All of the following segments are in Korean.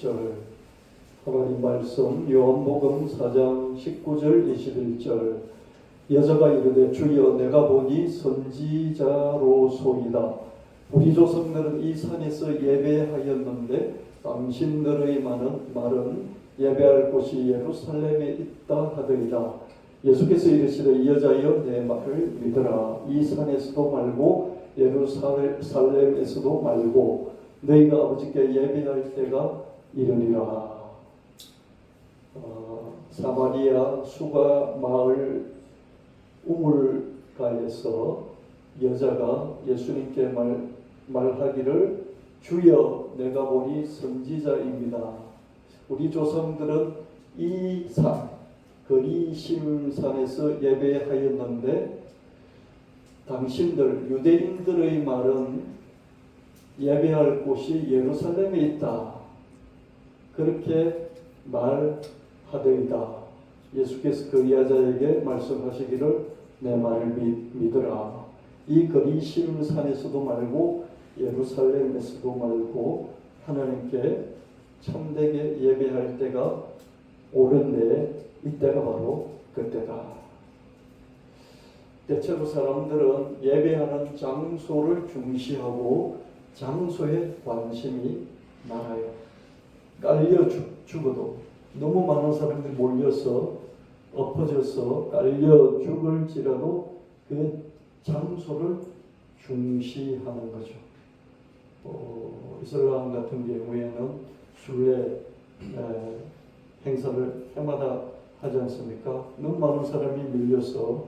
21절 하나님 말씀 요한복음 4장 19절 21절 여자가 이르되 주여 내가 보니 선지자로소이다. 우리 조상들은 이 산에서 예배하였는데 당신들의 말은 예배할 곳이 예루살렘에 있다 하더이다. 예수께서 이르시되 이 여자여 내 말을 믿으라. 이 산에서도 말고 예루살렘에서도 말고 너희가 아버지께 예배할 때가 이르리라. 사마리아 수가 마을 우물가에서 여자가 예수님께 말하기를 주여 내가 보니 선지자입니다. 우리 조상들은 이 산 거리심산에서 예배하였는데 당신들 유대인들의 말은 예배할 곳이 예루살렘에 있다. 그렇게 말하더이다. 예수께서 그 여자에게 말씀하시기를 내 말을 믿으라. 이 거리심산에서도 말고 예루살렘에서도 말고 하나님께 참되게 예배할 때가 옳은데 이때가 바로 그때다. 대체로 사람들은 예배하는 장소를 중시하고 장소에 관심이 많아요. 깔려 죽어도 너무 많은 사람들이 몰려서 엎어져서 깔려 죽을지라도 그 장소를 중시하는 거죠. 이슬람 같은 경우에는 순례 행사를 해마다 하지 않습니까? 너무 많은 사람이 밀려서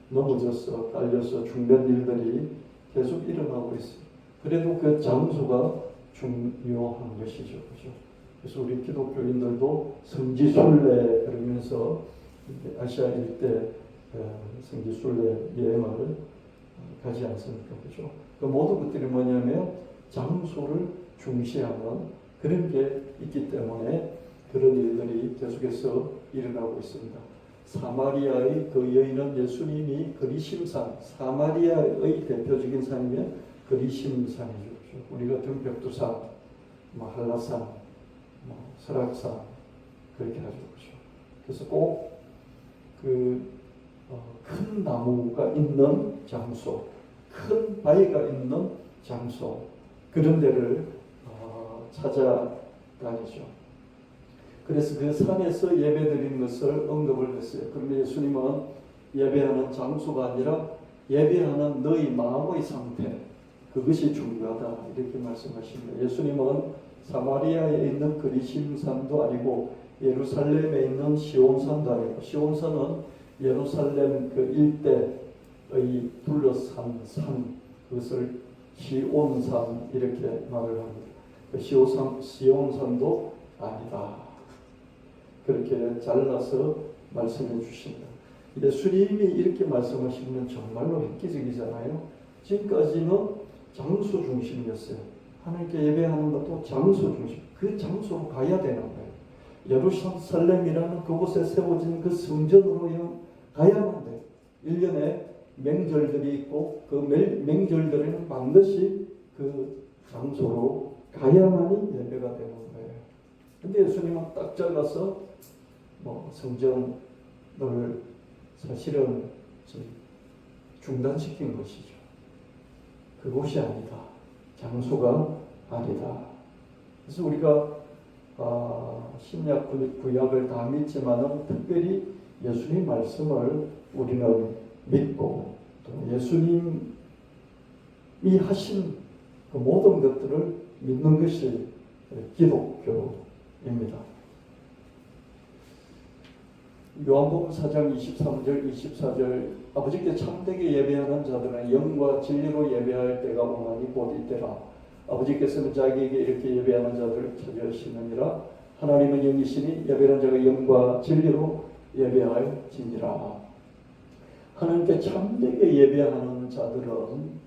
넘어져서 깔려서 죽는 일들이 계속 일어나고 있어요. 그래도 그 장소가 중요한 것이죠. 그렇죠? 그래서 우리 기독교인들도 성지순례 그러면서 아시아 일대 성지순례 여행을 가지 않습니까? 그렇죠? 그 모든 것들이 뭐냐면 장소를 중시하는 그런 게 있기 때문에 그런 일들이 계속해서 일어나고 있습니다. 사마리아의 그 여인은 예수님이 거리심산, 사마리아의 대표적인 산이면 거리심산이죠. 우리 같은 벽두산, 한라산, 설악산 그렇게 하죠. 그래서 꼭 큰 나무가 있는 장소, 큰 바위가 있는 장소 그런 데를 찾아다니죠. 그래서 그 산에서 예배드리는 것을 언급을 했어요. 그런데 예수님은 예배하는 장소가 아니라 예배하는 너희 마음의 상태 그것이 중요하다 이렇게 말씀하십니다. 예수님은 사마리아에 있는 거리심산도 아니고 예루살렘에 있는 시온산도 아니고 시온산은 예루살렘 그 일대의 둘러싼 산 그것을 시온산 이렇게 말을 합니다. 시온산도 아니다. 그렇게 잘라서 말씀해 주신다. 예수님이 이렇게 말씀하시면 정말로 획기적이잖아요. 지금까지는 장소 중심이었어요. 하나님께 예배하는 것도 장소 중심. 그 장소로 가야 되는 거예요. 예루살렘이라는 그곳에 세워진 그 성전으로 가야만 돼요. 1년에 명절들이 있고 그 명절들에는 반드시 그 장소로 가야만이 예배가 되는 거예요. 근데 예수님은 딱 잘라서 성전을 사실은 중단시킨 것이죠. 그곳이 아니다. 장소가 아니다. 그래서 우리가 신약 구약을 다 믿지만은 특별히 예수님 말씀을 우리는 믿고 또 예수님이 하신 그 모든 것들을 믿는 것이 기독교입니다. 요한복음 4장 23절 24절 아버지께 참되게 예배하는 자들은 영과 진리로 예배할 때가 오나니 곧 이때라. 아버지께서는 자기에게 이렇게 예배하는 자들을 찾으시느니라. 하나님은 영이시니 예배하는 자가 영과 진리로 예배할지니라. 하나님께 참되게 예배하는 자들은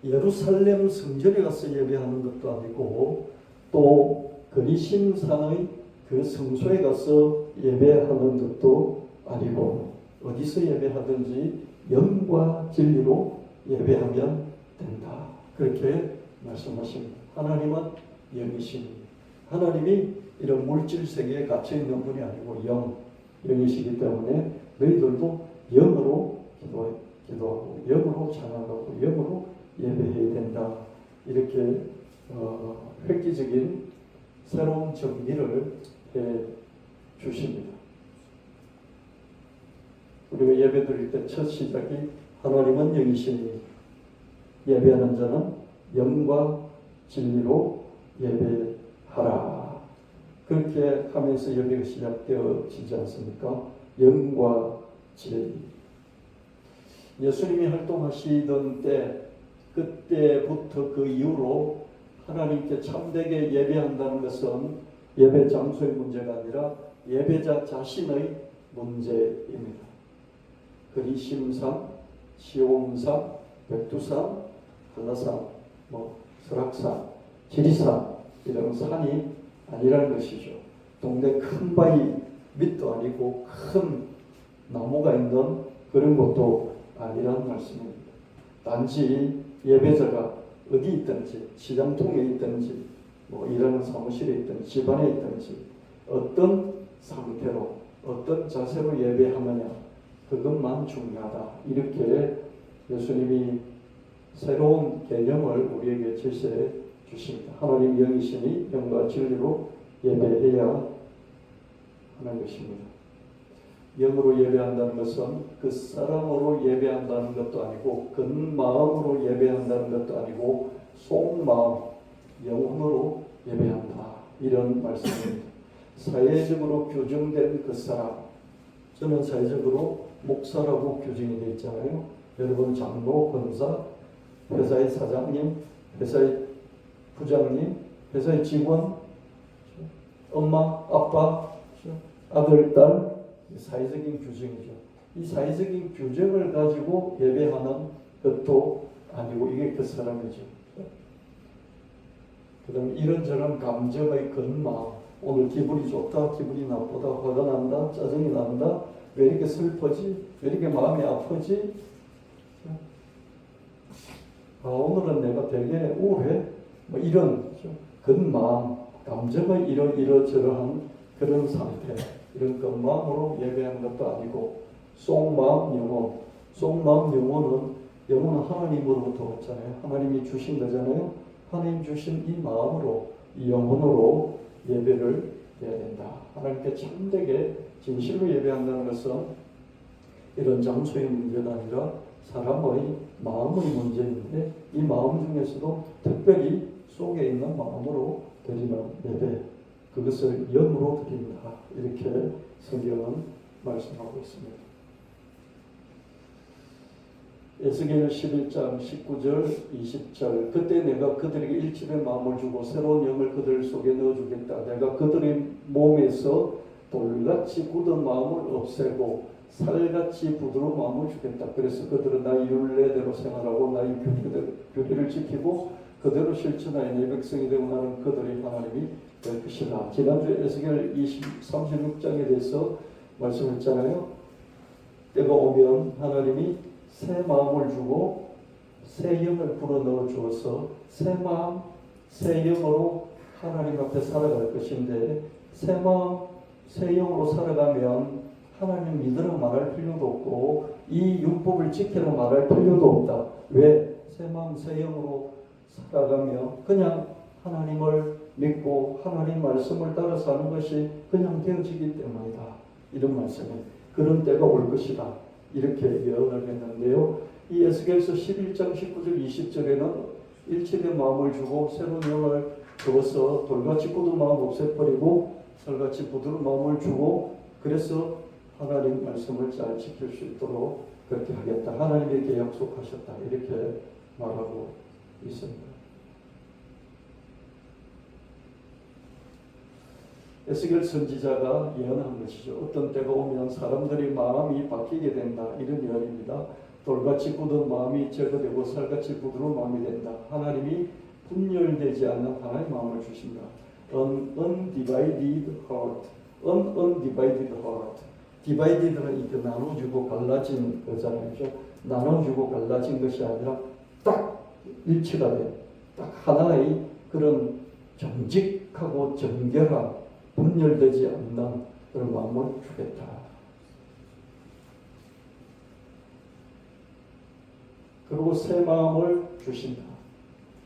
예루살렘 성전에 가서 예배하는 것도 아니고 또 거리심산의 그 성소에 가서 예배하는 것도 아니고 어디서 예배하든지 영과 진리로 예배하면 된다. 그렇게 말씀하십니다. 하나님은 영이십니다. 하나님이 이런 물질 세계에 갇혀 있는 분이 아니고 영이시기 때문에 너희들도 영으로 기도하고 영으로 찬양하고 영으로 예배해야 된다. 이렇게 획기적인 새로운 정리를 해 주십니다. 우리가 예배 드릴 때 첫 시작이 하나님은 영이시니 예배하는 자는 영과 진리로 예배하라. 그렇게 하면서 예배가 시작되어지지 않습니까? 영과 진리. 예수님이 활동하시던 때 그때부터 그 이후로 하나님께 참되게 예배한다는 것은 예배 장소의 문제가 아니라 예배자 자신의 문제입니다. 그리심산, 시온산, 백두산, 한라산, 설악산, 지리산 이런 산이 아니라는 것이죠. 동네 큰 바위 밑도 아니고 큰 나무가 있는 그런 것도 아니라는 말씀입니다. 단지 예배자가 어디 있든지 시장통에 있든지 일하는 사무실에 있든지 집안에 있든지 어떤 상태로 어떤 자세로 예배하느냐 그것만 중요하다. 이렇게 예수님이 새로운 개념을 우리에게 제시해 주십니다. 하나님 영이시니 영과 진리로 예배해야 하는 것입니다. 영으로 예배한다는 것은 그 사람으로 예배한다는 것도 아니고 근마음으로 예배한다는 것도 아니고 속마음, 영혼으로 예배한다. 이런 말씀입니다. 사회적으로 규정된 그 사람, 저는 사회적으로 목사라고 규정이 되어 있잖아요. 여러분 장로, 권사, 회사의 사장님, 회사의 부장님, 회사의 직원, 엄마, 아빠, 아들, 딸, 사회적인 규정이죠. 이 사회적인 규정을 가지고 예배하는 것도 아니고 이게 그 사람이죠. 그 다음에 이런저런 감정의 근마음, 오늘 기분이 좋다, 기분이 나쁘다, 화가 난다, 짜증이 난다, 왜 이렇게 슬퍼지, 왜 이렇게 마음이 아프지, 오늘은 내가 되게 우울해, 이런 근마음, 감정의 이러저러한 그런 상태, 이런 근마음으로 예배하는 것도 아니고 속마음, 영혼은 하나님으로부터 왔잖아요. 하나님이 주신 거잖아요. 하나님 주신 이 마음으로, 이 영혼으로 예배를 해야 된다. 하나님께 참되게 진실로 예배한다는 것은 이런 장소의 문제가 아니라 사람의 마음의 문제인데 이 마음 중에서도 특별히 속에 있는 마음으로 드리는 예배, 그것을 영으로 드린다. 이렇게 성경은 말씀하고 있습니다. 에스겔 11장 19절 20절 그때 내가 그들에게 일집의 마음을 주고 새로운 영을 그들 속에 넣어주겠다. 내가 그들의 몸에서 돌같이 굳은 마음을 없애고 살같이 부드러운 마음을 주겠다. 그래서 그들은 나의 율례대로 생활하고 나의 규례를 지키고 그대로 실천하여 내 백성이 되고 나는 그들의 하나님이 될 것이다. 지난주에 에스겔 36장에 대해서 말씀했잖아요. 때가 오면 하나님이 새 마음을 주고 새 영을 불어넣어 주어서 새 마음, 새 영으로 하나님 앞에 살아갈 것인데 새 마음, 새 영으로 살아가면 하나님 믿으라 말할 필요도 없고 이 율법을 지키라 말할 필요도 없다. 왜? 새 마음, 새 영으로 살아가며 그냥 하나님을 믿고 하나님 말씀을 따라 사는 것이 그냥 되어지기 때문이다. 이런 말씀에 그런 때가 올 것이다. 이렇게 예언을 했는데요. 이 에스겔서 11장 19절 20절에는 일체의 마음을 주고 새로운 영을 주어서 돌같이 굳은 마음 없애버리고 살같이 부드러운 마음을 주고 그래서 하나님 말씀을 잘 지킬 수 있도록 그렇게 하겠다. 하나님이 이렇게 약속하셨다. 이렇게 말하고 있습니다. 에스겔 선지자가 예언한 것이죠. 어떤 때가 오면 사람들이 마음이 바뀌게 된다. 이런 예언입니다. 돌같이 굳은 마음이 제거되고 살같이 부드러운 마음이 된다. 하나님이 분열되지 않는 하나님의 마음을 주신다. undivided heart. undivided heart. divided는 이렇게 나눠주고 갈라진 거잖아요. 나눠주고 갈라진 것이 아니라 딱 일치가 돼. 딱 하나의 그런 정직 솔직하고 정결한 분열되지 않는 그런 마음을 주겠다. 그리고 새 마음을 주신다.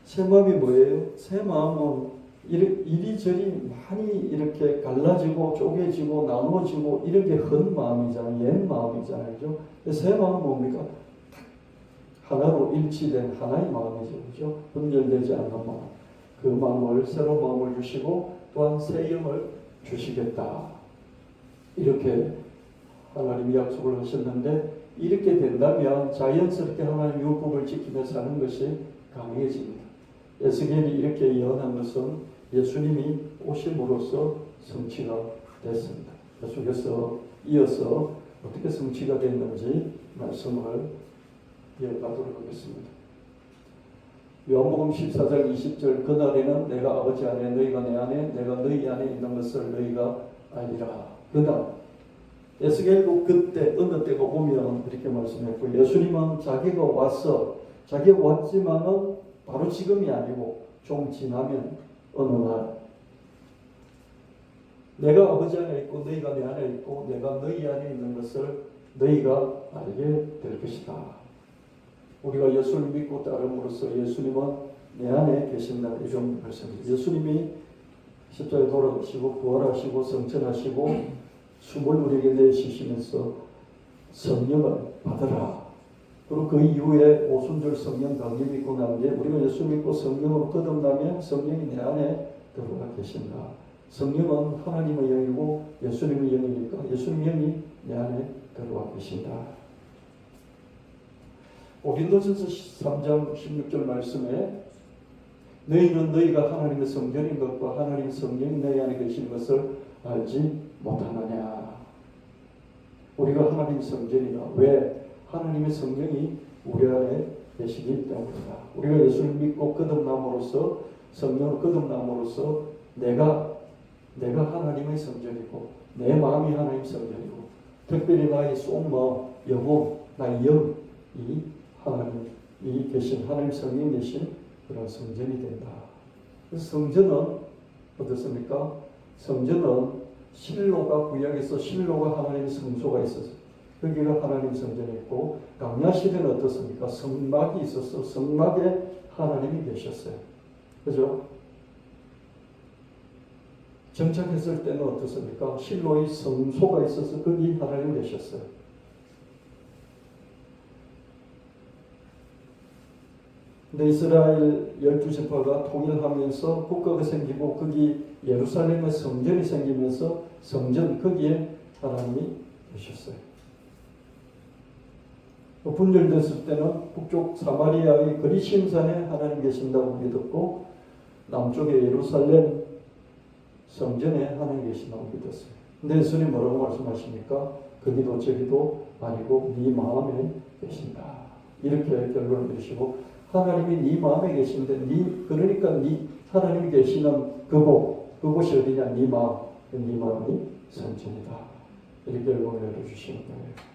새 마음이 뭐예요? 새 마음은 이리저리 많이 이렇게 갈라지고 쪼개지고 나눠지고 이런 게 헌 마음이잖아요. 옛 마음이잖아요. 그죠? 새 마음은 뭡니까? 하나로 일치된 하나의 마음이죠. 그죠? 분열되지 않는 마음. 그 마음을, 새로운 마음을 주시고 또한 새 영을 주시겠다. 이렇게 하나님이 약속을 하셨는데, 이렇게 된다면 자연스럽게 하나님 율법을 지키며 사는 것이 가능해집니다. 에스겔이 이렇게 예언한 것은 예수님이 오심으로써 성취가 됐습니다. 계속해서 이어서 어떻게 성취가 됐는지 말씀을 이어가도록 하겠습니다. 요한복음 14장 20절, 그날에는 내가 아버지 안에 너희가 내 안에 내가 너희 안에 있는 것을 너희가 알리라. 그날 에스겔도 그때 어느 때가 오면 이렇게 말씀했고, 예수님은 자기가 왔지만은 바로 지금이 아니고 좀 지나면 어느 날 내가 아버지 안에 있고 너희가 내 안에 있고 내가 너희 안에 있는 것을 너희가 알게 될 것이다. 우리가 예수를 믿고 따름으로써 예수님은 내 안에 계신다. 이런 말씀입니다. 예수님이 십자가에 돌아가시고 부활하시고 성천하시고 숨을 우리에게 내쉬시면서 성령을 받으라. 그리고 그 이후에 오순절 성령 강림 믿고 난 뒤에 우리가 예수 믿고 성령으로 거듭나면 성령이 내 안에 들어와 계신다. 성령은 하나님의 영이고 예수님의 영이니까 예수님의 영이 내 안에 들어와 계신다. 고린도전서 3장 16절 말씀에 너희는 너희가 하나님의 성전인 것과 하나님의 성령이 너희 안에 계신 것을 알지 못하느냐. 우리가 하나님의 성전이다. 왜? 하나님의 성령이 우리 안에 계시기 때문이다. 우리가 예수를 믿고 거듭남으로써 성령을 거듭남으로써 내가 하나님의 성전이고 내 마음이 하나님의 성전이고 특별히 나의 속마음, 영혼, 나의 영이 하나님이 계신 하나님 성령 계신 그런 성전이 된다. 그래서 성전은 어떻습니까? 성전은 실로가 구약에서 실로가 하나님의 성소가 있었어요. 여기가 하나님 성전이었고 강야 시대는 어떻습니까? 성막이 있어서 성막에 하나님이 계셨어요. 그죠? 정착했을 때는 어떻습니까? 실로의 성소가 있어서 거기 하나님이 계셨어요. 근데 이스라엘 12지파가 통일하면서 국가가 생기고 거기 예루살렘의 성전이 생기면서 성전 거기에 하나님이 계셨어요. 분열됐을 때는 북쪽 사마리아의 그리심산에 하나님 계신다고 믿었고 남쪽의 예루살렘 성전에 하나님 계신다고 믿었어요. 근데 예수님 뭐라고 말씀하십니까? 거기도 저기도 아니고 네 마음에 계신다. 이렇게 결론을 내리시고 하나님이 네 마음에 계신데 그러니까 하나님이 계시는 그곳이 어디냐? 네 마음이 성전이다. 이렇게 결론을 내려주시는 거예요.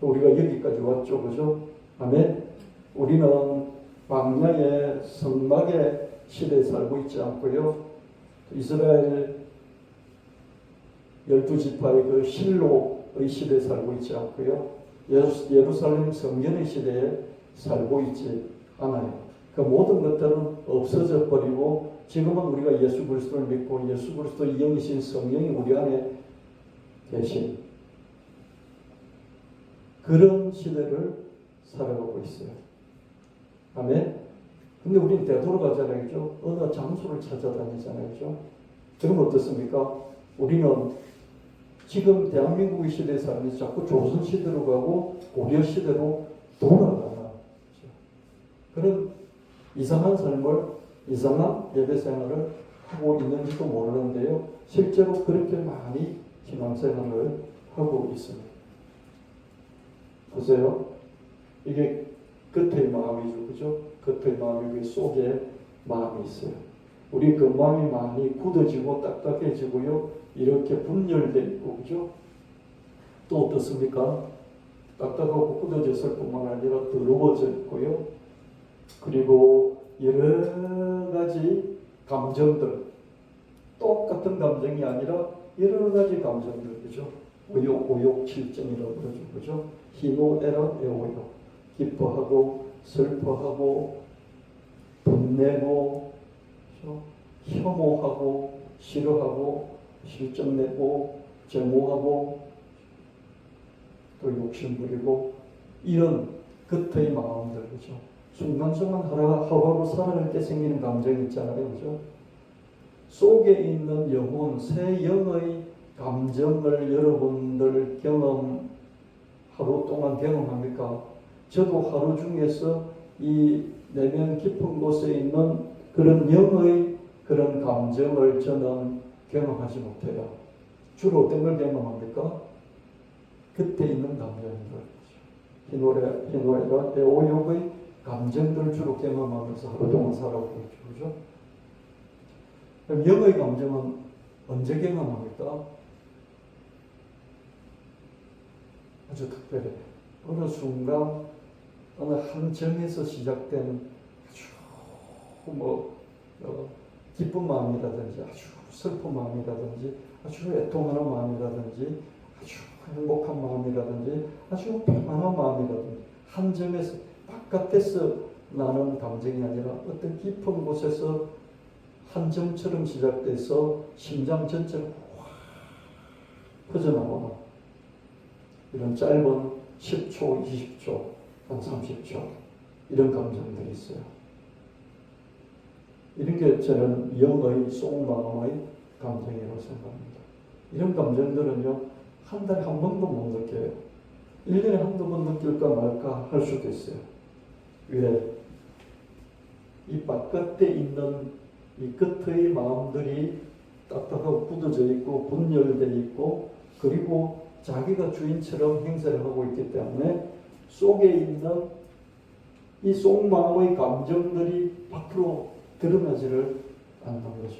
우리가 여기까지 왔죠. 그죠? 아멘. 우리는 광야의 성막의 시대에 살고 있지 않고요. 이스라엘 12지파의 그 실로의 시대에 살고 있지 않고요. 예루살렘 성전의 시대에 살고 있지 않아요. 그 모든 것들은 없어져 버리고 지금은 우리가 예수 그리스도를 믿고 예수 그리스도의 영이신 성령이 우리 안에 계신 그런 시대를 살아가고 있어요. 아멘. 근데 우리는 되돌아가잖아요. 그죠? 어느 장소를 찾아다니잖아요. 그죠? 그럼 어떻습니까? 우리는 지금 대한민국의 시대에 살면서 자꾸 조선 시대로 가고 고려 시대로 돌아가나. 그런 이상한 삶을, 이상한 예배 생활을 하고 있는지도 모르는데요. 실제로 그렇게 많이 신앙생활을 하고 있습니다. 보세요. 이게 겉의 마음이죠. 그죠? 겉의 마음이 그 속에 마음이 있어요. 우리 그 마음이 많이 굳어지고 딱딱해지고요. 이렇게 분열되어 있고, 그죠? 또 어떻습니까? 딱딱하고 굳어졌을 뿐만 아니라 더러워져 있고요. 그리고 여러 가지 감정들, 같은 감정이 아니라 여러 가지 감정들, 그죠? 오욕칠정이라고 그러죠, 그죠? 희노애락 애오욕, 기뻐하고 슬퍼하고 분내고, 그죠? 혐오하고 싫어하고 실정내고 제모하고 또 욕심부리고 이런 겉의 마음들, 그죠? 순간순간 하루하루 살아갈 때 생기는 감정이 있잖아요, 그죠? 속에 있는 영혼, 새 영의 감정을 여러분들 하루 동안 경험합니까? 저도 하루 중에서 이 내면 깊은 곳에 있는 그런 영의 그런 감정을 저는 경험하지 못해요. 주로 어떤 걸 경험합니까? 그때 있는 감정들. 희노애락 애오욕의 감정들을 주로 경험하면서 하루 동안 살아오고 있죠. 그죠? 그럼 영의 감정은 언제 경험합니까? 아주 특별해. 어느 순간, 어느 한 점에서 시작된 아주 기쁜 마음이라든지, 아주 슬픈 마음이라든지, 아주 애통하는 마음이라든지, 아주 행복한 마음이라든지, 아주 평안한 마음이라든지, 한 점에서 바깥에서 나는 감정이 아니라 어떤 깊은 곳에서 한 점처럼 시작돼서 심장 전체로 확 퍼져나오는 이런 짧은 10초, 20초, 한 30초 이런 감정들이 있어요. 이런 게 저는 영의 속마음의 감정이라고 생각합니다. 이런 감정들은요, 한 달에 한 번도 못 느껴요. 1년에 한두 번 느낄까 말까 할 수도 있어요. 왜? 이 바깥에 있는 이 끝의 마음들이 딱딱하고 굳어져 있고 분열되어 있고 그리고 자기가 주인처럼 행세를 하고 있기 때문에 속에 있는 이 속마음의 감정들이 밖으로 드러나지를 않는 거죠.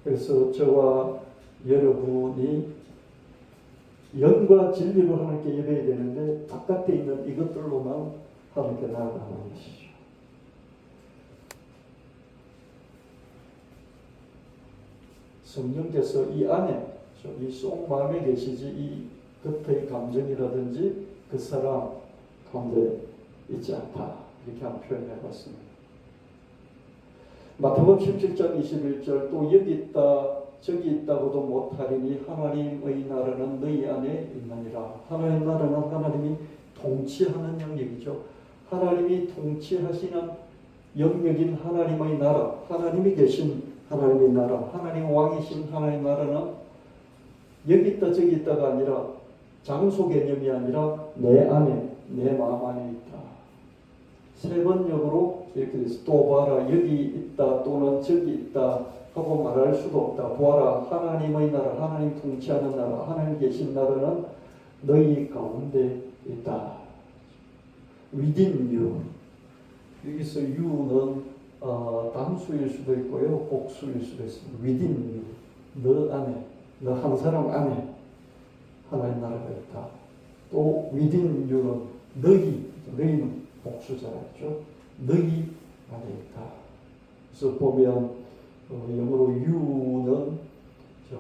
그래서 저와 여러분이 영과 진리로 하나님께 예배해야 되는데 바깥에 있는 이것들로만 하나님께 나아가는 것이죠. 성령께서 이 안에, 이 속마음에 계시지 이 겉의 감정이라든지 그 사람 가운데 있지 않다. 이렇게 한번 표현해 봤습니다. 마태복음 17장 21절 또 여기 있다 저기 있다고도 못하리니 하나님의 나라는 너희 안에 있느니라. 하나님의 나라는 하나님이 통치하는 영역이죠. 하나님이 통치하시는 영역인 하나님의 나라, 하나님이 계신 하나님의 나라, 하나님 왕이신 하나님의 나라는 여기 있다 저기 있다가 아니라 장소 개념이 아니라 내 안에, 내 마음 안에 있다. 세 번역으로 이렇게 돼서 또 봐라 여기 있다 또는 저기 있다 하고 말할 수도 없다. 보아라 하나님의 나라, 하나님 통치하는 나라, 하나님 계신 나라는 너희 가운데 있다. within you. 여기서 you는 단수일 수도 있고요, 복수일 수도 있습니다. within you, 너 안에, 너 한 사람 안에 하나님 나라가 있다. 또 within you는 너희는 복수자죠. 너희 안에 있다. 그래서 보면 영어로 you는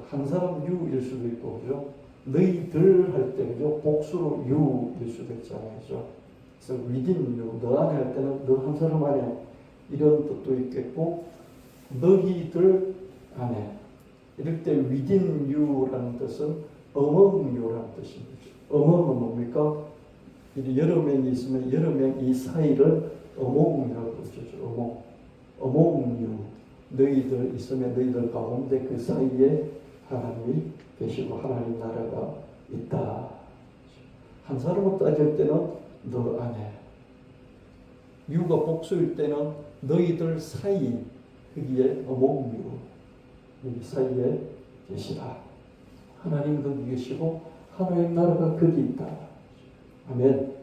한 사람 you일 수도 있고, 그죠? 너희들 할 때, 그죠? 복수로 you일 수도 있잖아요, 그죠? 그래서 within you, 너 안에 할 때는 너 한 사람 안에 이런 뜻도 있겠고, 너희들 안에 이럴 때 within you라는 뜻은 among you라는 뜻입니다. among은 뭡니까? 여러 명이 있으면 여러 명 이 사이를 among이라고 그러죠. among you. 너희들 있으면 너희들 가운데 그 사이에 하나님이 계시고 하나님 나라가 있다. 한 사람으로 따질 때는 너 안에, 유가 복수일 때는 너희들 사이, 여기에 among you, 여기 사이에 계시다. 하나님 거기 계시고 하나님 나라가 거기 있다. 아멘.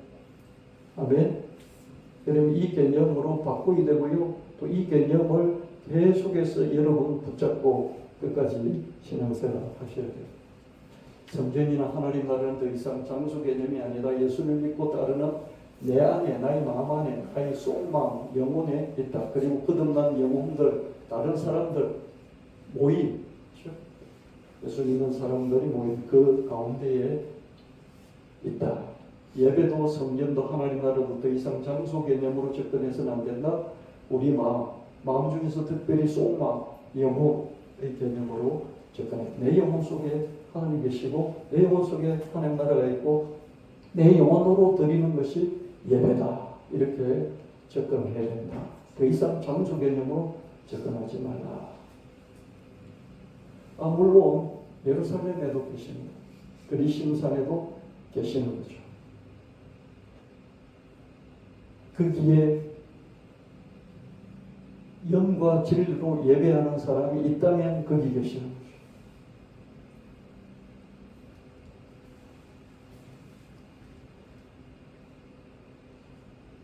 아멘. 여러분 이 개념으로 바꾸게 되고요. 또 이 개념을 계속해서 여러분 붙잡고 끝까지 신앙생활 하셔야 돼요. 성전이나 하나님 나라는 더 이상 장소 개념이 아니라 예수를 믿고 따르는 내 안에, 나의 마음 안에, 나의 속마음, 영혼에 있다. 그리고 거듭난 영혼들, 다른 사람들 모임, 그렇죠? 예수 믿는 사람들이 모인 그 가운데에 있다. 예배도 성전도 하나님 나라도 더 이상 장소 개념으로 접근해서는 안 된다. 우리 마음 중에서 특별히 속마음, 영혼의 개념으로 접근해. 내 영혼 속에 하나님 계시고 내 영혼 속에 하나님 나라가 있고 내 영혼으로 드리는 것이 예배다. 이렇게 접근을 해야 된다. 더 이상 장소 개념으로 접근하지 말라. 물론 예루살렘에도 계십니다. 그리심산에도 계시는 거죠. 거기에 영과 진리로 예배하는 사람이 있다면 거기 계시는 거죠.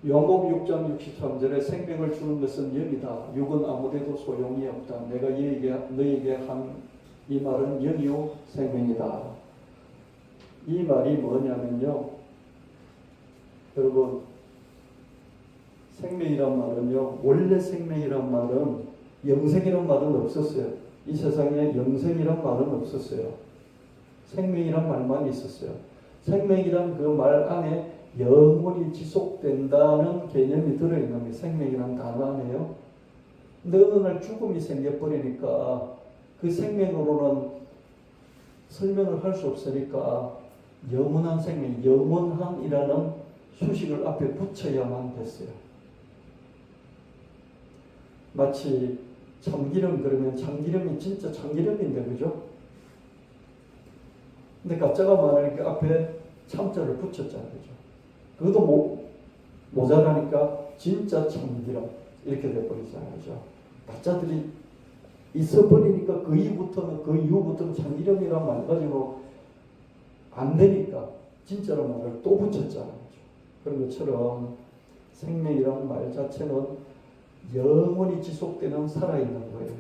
요한복음 6장 63절에 생명을 주는 것은 영이다. 육은 아무데도 소용이 없다. 내가 너에게 한 이 말은 영이요 생명이다. 이 말이 뭐냐면요. 여러분, 생명이란 말은요, 원래 생명이란 말은 영생이란 말은 없었어요. 이 세상에 영생이란 말은 없었어요. 생명이란 말만 있었어요. 생명이란 그 말 안에 영원히 지속된다는 개념이 들어있는 게 생명이란 단어 안에요. 근데 어느 날 죽음이 생겨버리니까 그 생명으로는 설명을 할 수 없으니까 영원한 생명, 영원한이라는 수식을 앞에 붙여야만 됐어요. 마치 참기름 그러면 참기름이 진짜 참기름인데, 그죠? 근데 가짜가 많으니까 앞에 참자를 붙였잖아요, 그죠? 그것도 모자라니까 진짜 참기름 이렇게 돼버리잖아요, 그죠? 가짜들이 있어버리니까 그 이후부터는 참기름이란 말 가지고 안 되니까 진짜로 말을 또 붙였잖아요, 그죠? 그런 것처럼 생명이라는 말 자체는 영원히 지속되는 살아있는 거예요.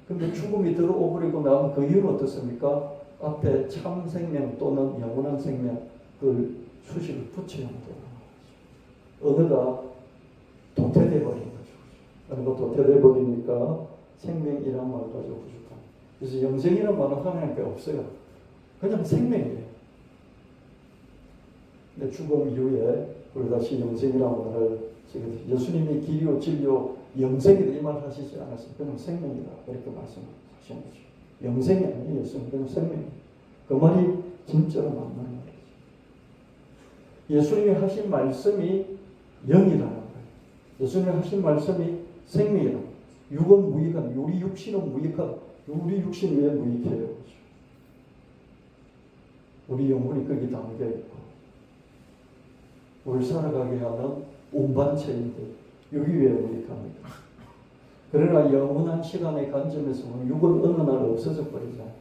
근데 죽음이 들어오버리고 나면 그 이유는 어떻습니까? 앞에 참 생명 또는 영원한 생명 그 수식을 붙여야 되는 거죠. 언어가 도태돼 버린 거죠. 언어가 도태돼 버리니까 생명이란 말 가지고 부족한. 그래서 영생이란 말은 하나님께 없어요. 그냥 생명이에요. 근데 죽음 이후에 우리 다시 영생이란 말을 예수님이 길이요 진리요 영생이다 이 말 하시지 않았어요. 그냥 생명이다 이렇게 말씀하시는 거죠. 영생이 아니에요. 예수님 그냥 생명이에요. 그 말이 진짜로 맞는 말이죠. 예수님이 하신 말씀이 영이라는 거예요. 예수님이 하신 말씀이 생명이라는 거예요. 육은 무익한, 우리 육신은 무익한, 우리 육신 왜 무익해요? 우리 영혼이 거기 담겨 있고 우리 살아가게 하는 운반체인데 여기 왜 무익합니까? 그러나 영원한 시간의 관점에서 보면 육은 어느 날 없어져 버리잖아요.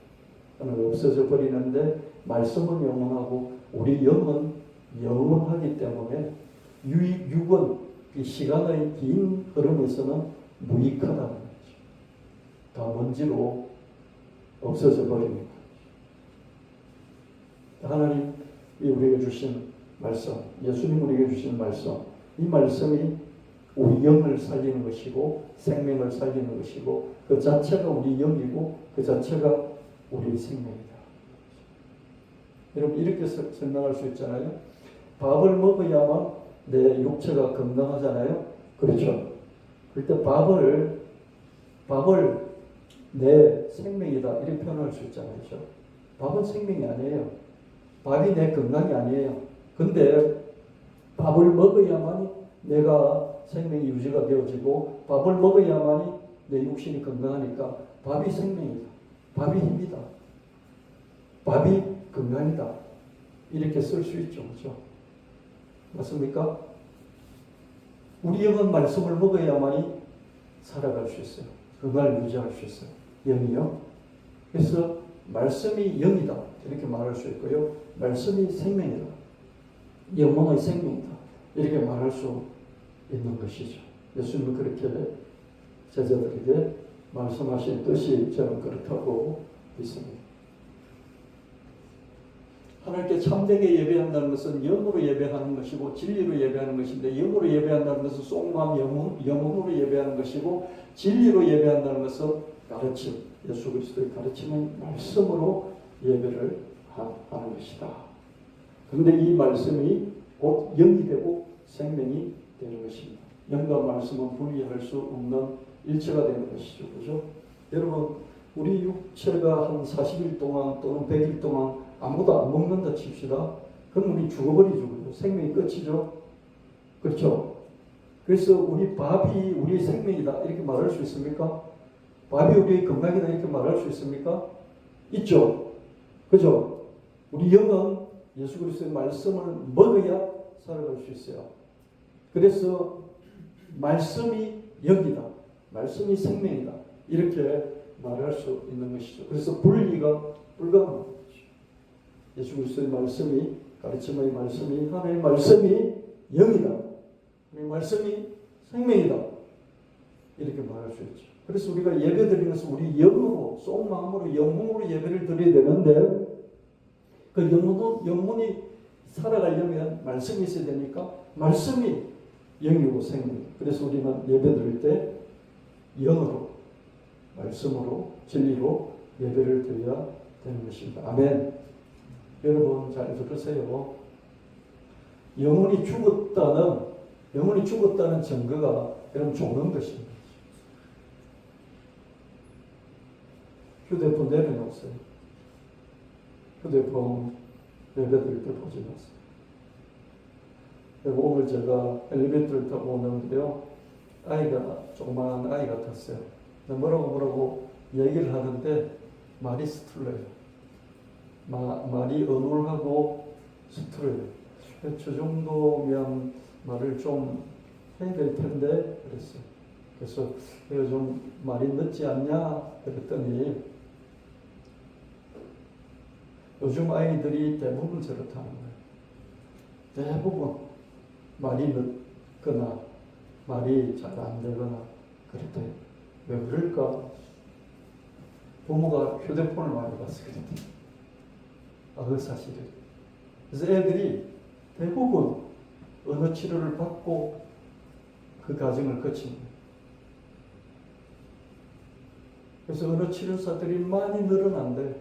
어느 날 없어져 버리는데 말씀은 영원하고 우리 영은 영원하기 때문에 육은 이 시간의 긴 흐름에서는 무익하다는 거죠. 다 먼지로 없어져 버립니다. 하나님이 우리에게 주신 말씀, 예수님 우리에게 주신 말씀, 이 말씀이 우리 영을 살리는 것이고 생명을 살리는 것이고 그 자체가 우리 영이고 그 자체가 우리 생명이다. 여러분 이렇게 설명할 수 있잖아요. 밥을 먹어야만 내 육체가 건강하잖아요. 그렇죠? 그때 밥을 내 생명이다 이렇게 표현할 수 있잖아요. 그렇죠? 밥은 생명이 아니에요. 밥이 내 건강이 아니에요. 근데 밥을 먹어야만 내가 생명이 유지가 되어지고 밥을 먹어야만이 내 육신이 건강하니까 밥이 생명이다. 밥이 힘이다. 밥이 건강이다. 이렇게 쓸 수 있죠. 그렇죠? 맞습니까? 우리 영은 말씀을 먹어야만이 살아갈 수 있어요. 건강을 유지할 수 있어요. 영이요. 그래서 말씀이 영이다. 이렇게 말할 수 있고요. 말씀이 생명이다. 영혼의 생명이다. 이렇게 말할 수 있는 것이죠. 예수님은 그렇게 제자들에게 말씀하신 뜻이 저는 그렇다고 믿습니다. 하나님께 참되게 예배한다는 것은 영으로 예배하는 것이고 진리로 예배하는 것인데, 영으로 예배한다는 것은 속마음 영혼으로 예배하는 것이고, 진리로 예배한다는 것은 가르침, 예수 그리스도의 가르침은 말씀으로 예배를 하는 것이다. 그런데 이 말씀이 곧 영이 되고 생명이 되는 것입니다. 영과 말씀은 분리할 수 없는 일체가 되는 것이죠. 그죠? 여러분, 우리 육체가 한 40일 동안 또는 100일 동안 아무도 안 먹는다 칩시다. 그럼 우리 죽어버리죠. 생명이 끝이죠. 그렇죠? 그래서 우리 밥이 우리의 생명이다 이렇게 말할 수 있습니까? 밥이 우리의 건강이다 이렇게 말할 수 있습니까? 있죠. 그죠? 우리 영은 예수 그리스도의 말씀을 먹어야 살아갈 수 있어요. 그래서 말씀이 영이다, 말씀이 생명이다 이렇게 말할 수 있는 것이죠. 그래서 분리가 불가능한 것이죠. 예수 그리스도의 말씀이, 가르침의 말씀이, 하나님의 말씀이 영이다, 하나님의 말씀이 생명이다 이렇게 말할 수 있죠. 그래서 우리가 예배 드리는 것은 우리 영으로, 속마음으로, 영혼으로 예배를 드려야 되는데, 그 영혼이 살아가려면 말씀이 있어야 되니까 말씀이 영이고 생명. 그래서 우리는 예배 드릴 때 영으로, 말씀으로, 진리로 예배를 드려야 되는 것입니다. 아멘. 여러분 잘 들으세요. 영혼이 죽었다는 증거가 여러분 좋은 것입니다. 휴대폰 내려놓으세요. 휴대폰 예배 드릴 때 보지 마세요. 그리고 오늘 제가 엘리베이터를 타고 오는데요, 조그마한 아이가 탔어요. 뭐라고 얘기를 하는데 말이 서툴러요. 말이 어눌하고 서툴러요. 저 정도면 말을 좀 해야 될 텐데 그랬어요. 그래서 내가 좀 말이 늦지 않냐 그랬더니, 요즘 아이들이 대부분 저렇다는 거예요. 대부분 말이 늦거나 말이 잘 안 되거나 그랬대요. 왜 그럴까? 부모가 휴대폰을 많이 봐서 그랬대요. 그 사실이에요. 그래서 애들이 대부분 언어 치료를 받고 그 과정을 거친 거예요. 그래서 언어 치료사들이 많이 늘어난대.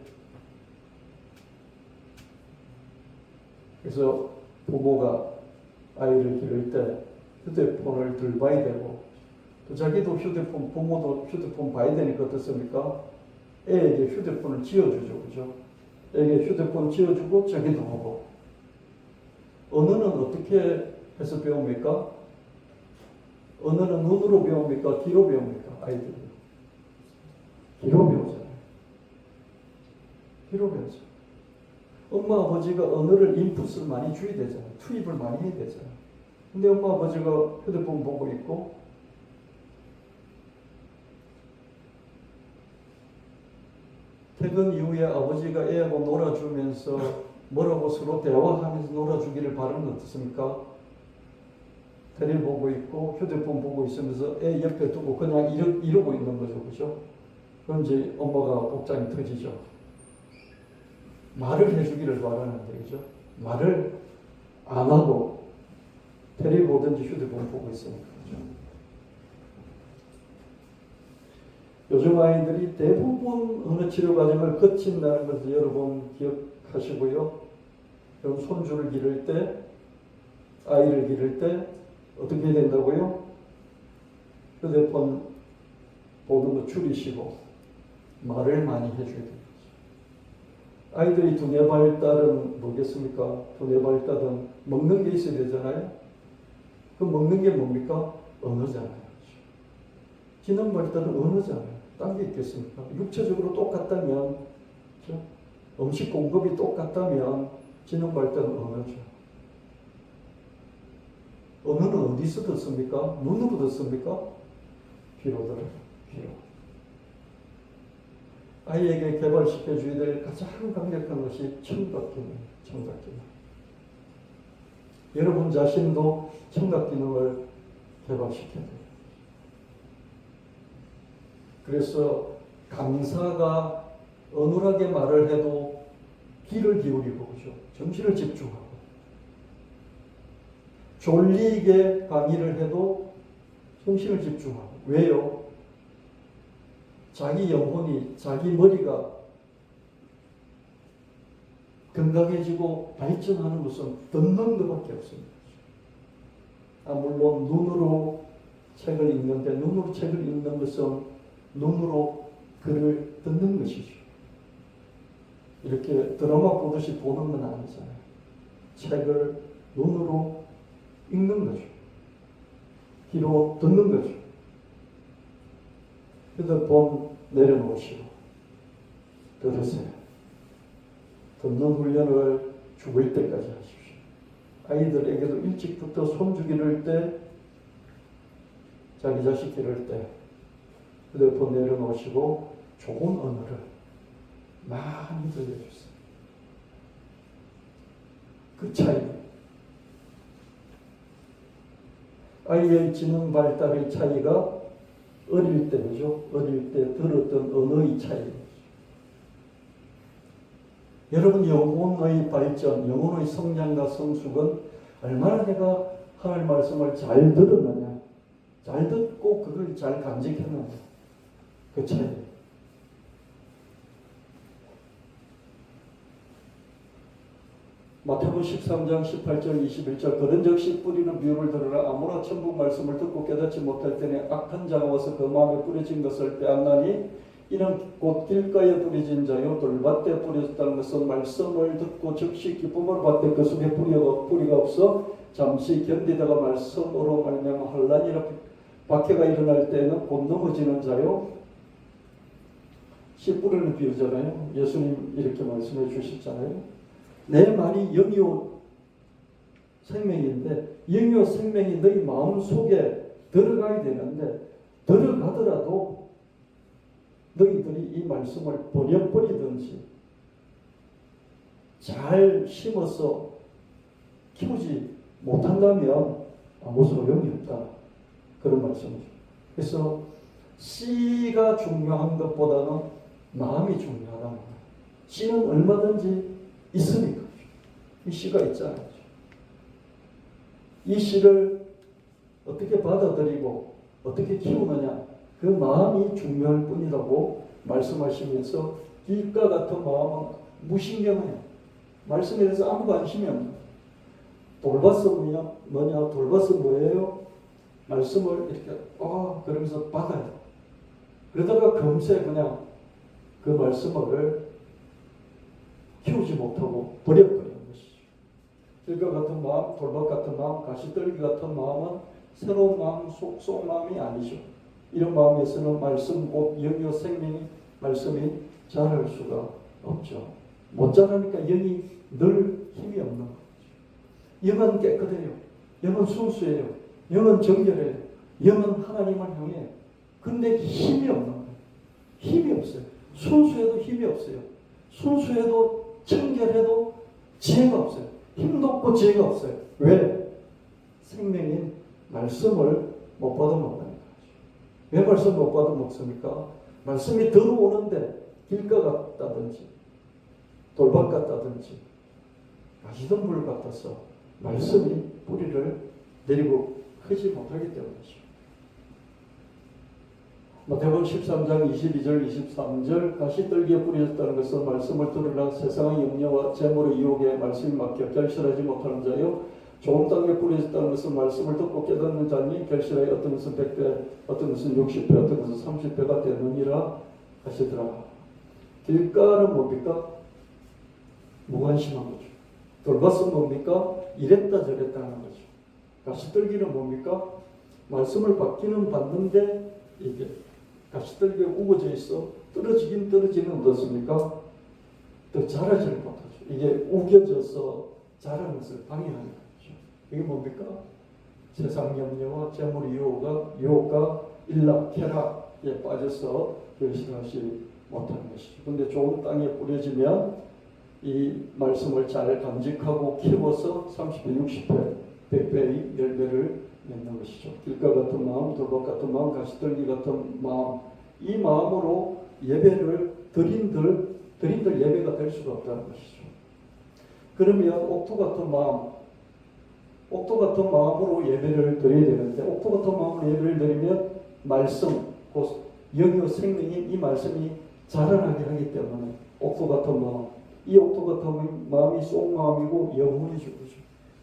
그래서 부모가 아이를 기를 때 휴대폰을 들 봐야 되고, 또 자기도 부모도 휴대폰 봐야 되니까 어떻습니까? 애에게 휴대폰을 지어주죠. 그죠? 애에게 휴대폰 지어주고 자기도 하고. 언어는 어떻게 해서 배웁니까? 언어는 눈으로 배웁니까? 귀로 배웁니까? 아이들이. 귀로 배우잖아요. 귀로 배우죠. 엄마 아버지가 언어를 인풋을 많이 줘야 되잖아요. 투입을 많이 해야 되잖아요. 근데 엄마 아버지가 휴대폰 보고 있고, 퇴근 이후에 아버지가 애하고 놀아주면서 뭐라고 서로 대화하면서 놀아주기를 바라면 어떻습니까? 텔레 보고 있고 휴대폰 보고 있으면서 애 옆에 두고 그냥 이러고 있는 거죠. 그죠? 그럼 이제 엄마가 복장이 터지죠. 말을 해주기를 바라는데, 그죠? 말을 안 하고 텔레 보든지 휴대폰 보고 있으니까. 그죠? 요즘 아이들이 대부분 언어 치료 과정을 거친다는 것을 여러분 기억하시고요. 여러분 손주를 기를 때, 아이를 기를 때 어떻게 해야 된다고요? 휴대폰 보는 거 줄이시고 말을 많이 해줘야 됩니다. 아이들이 두뇌 발달은 뭐겠습니까? 두뇌 발달은 먹는 게 있어야 되잖아요. 그 먹는 게 뭡니까? 언어잖아요. 지능 발달은 언어잖아요. 딴 게 있겠습니까? 육체적으로 똑같다면, 그렇죠? 음식 공급이 똑같다면 지능 발달은 언어죠. 언어는 어디서 듣습니까? 눈으로 듣습니까? 귀로 들어요. 귀로. 아이에게 개발시켜줘야 될 가장 강력한 것이 청각기능이에요. 청각기능. 여러분 자신도 청각기능을 개발시켜야 돼요. 그래서 강사가 어눌하게 말을 해도 귀를 기울이고, 그죠? 정신을 집중하고 졸리게 강의를 해도 정신을 집중하고. 왜요? 자기 영혼이, 자기 머리가 건강해지고 발전하는 것은 듣는 것밖에 없습니다. 물론 눈으로 책을 읽는데, 눈으로 책을 읽는 것은 눈으로 글을 듣는 것이죠. 이렇게 드라마 보듯이 보는 건 아니잖아요. 책을 눈으로 읽는 거죠. 귀로 듣는 거죠. 휴대폰 내려놓으시고 들으세요. 듣는 훈련을 죽을 때까지 하십시오. 아이들에게도 일찍부터 손주 기를 때, 자기 자식 기를 때 휴대폰 내려놓으시고 좋은 언어를 많이 들려주세요. 그 차이, 아이의 지능 발달의 차이가 어릴 때, 그죠? 어릴 때 들었던 언어의 차이. 여러분, 영혼의 발전, 영혼의 성장과 성숙은 얼마나 내가 하나님 말씀을 잘 들었느냐, 잘 듣고 그걸 잘 간직했느냐, 그 차이. 마태복음 13장 18절 21절 그런즉 씨 뿌리는 비유를 들으라. 아무나 천국 말씀을 듣고 깨닫지 못할 때에 악한 자가 와서 그 마음에 뿌려진 것을 빼앗나니 이는 곧 길가에 뿌려진 자요 돌밭에 뿌려졌다는 것은 말씀을 듣고 즉시 기쁨을 받되 그 속에 뿌리가 없어 잠시 견디다가 말씀으로 말미암아 혼란이라 박해가 일어날 때에는 곧 넘어지는 자요. 씨 뿌리는 비유잖아요. 예수님 이렇게 말씀해 주셨잖아요. 내 말이 영이요 생명인데, 영이요 생명이 너희 마음 속에 들어가야 되는데, 들어가더라도 너희들이 이 말씀을 버려버리든지 잘 심어서 키우지 못한다면 아무 소용이 없다, 그런 말씀이죠. 그래서 씨가 중요한 것보다는 마음이 중요하다는 거예요. 씨는 얼마든지 있으니까. 이 씨가 있잖아요. 이 씨를 어떻게 받아들이고 어떻게 키우느냐, 그 마음이 중요할 뿐이라고 말씀하시면서 길가 같은 마음은 무신경해요. 말씀에 대해서 아무 관심이 없는. 돌밭은 뭐냐? 돌밭은 뭐예요? 말씀을 이렇게 그러면서 받아요. 그러다가 금세 그냥 그 말씀을 키우지 못하고 버려버리는 것이죠. 길가 같은 마음, 돌밭 같은 마음, 가시떨기 같은 마음은 새로운 마음, 속 마음이 아니죠. 이런 마음에서는 말씀, 곧 영이요 생명이 말씀이 자랄 수가 없죠. 못 자라니까 영이 늘 힘이 없는 거죠. 영은 깨끗해요. 영은 순수해요. 영은 정결해요. 영은 하나님을 향해. 근데 힘이 없는 거예요. 힘이 없어요. 순수해도 힘이 없어요. 순수해도 청결해도 지혜가 없어요. 힘도 없고 지혜가 없어요. 왜? 생명인 말씀을 못 받아 먹는 거죠. 왜 말씀 못 받아 먹습니까? 말씀이 들어오는데 길가 같다든지 돌밭 같다든지 가시덤불 같아서 말씀이 뿌리를 내리고 크지 못하기 때문이죠. 마태복음 13장 22절 23절 가시떨기에 뿌려졌다는 것은 말씀을 들으라. 세상의 염려와 재물의 유혹에 말씀이 맡겨 결실하지 못하는 자요, 좋은 땅에 뿌려졌다는 것은 말씀을 듣고 깨닫는 자니 결실하여 어떤 것은 100배, 어떤 것은 60배, 어떤 것은 30배가 되느니라 하시더라. 길가는 뭡니까? 무관심한 거죠. 돌밭은 뭡니까? 이랬다 저랬다 하는 거죠. 가시떨기는 뭡니까? 말씀을 받기는 받는데 이게 가시떨기가 우거져 있어 떨어지긴 떨어지는 어떻습니까? 더 자라지를 못하죠. 이게 우겨져서 자라는 것을 방해하는 거죠. 이게 뭡니까? 세상 염려와 재물 유혹과 일락, 쾌락에 빠져서 결실하지 못하는 것이죠. 그런데 좋은 땅에 뿌려지면 이 말씀을 잘 간직하고 키워서 30배, 60배, 100배의 열배를 맺는 것이죠. 길가 같은 마음, 돌밭 같은 마음, 가시떨기 같은 마음, 이 마음으로 예배를 드린들 예배가 될 수가 없다는 것이죠. 그러면 옥토 같은 마음으로 예배를 드려야 되는데, 옥토 같은 마음으로 예배를 드리면 말씀, 곧 영의 생명인 이 말씀이 자라나게 하기 때문에 옥토 같은 마음, 이 옥토 같은 마음이 속마음이고 영혼이 주거죠.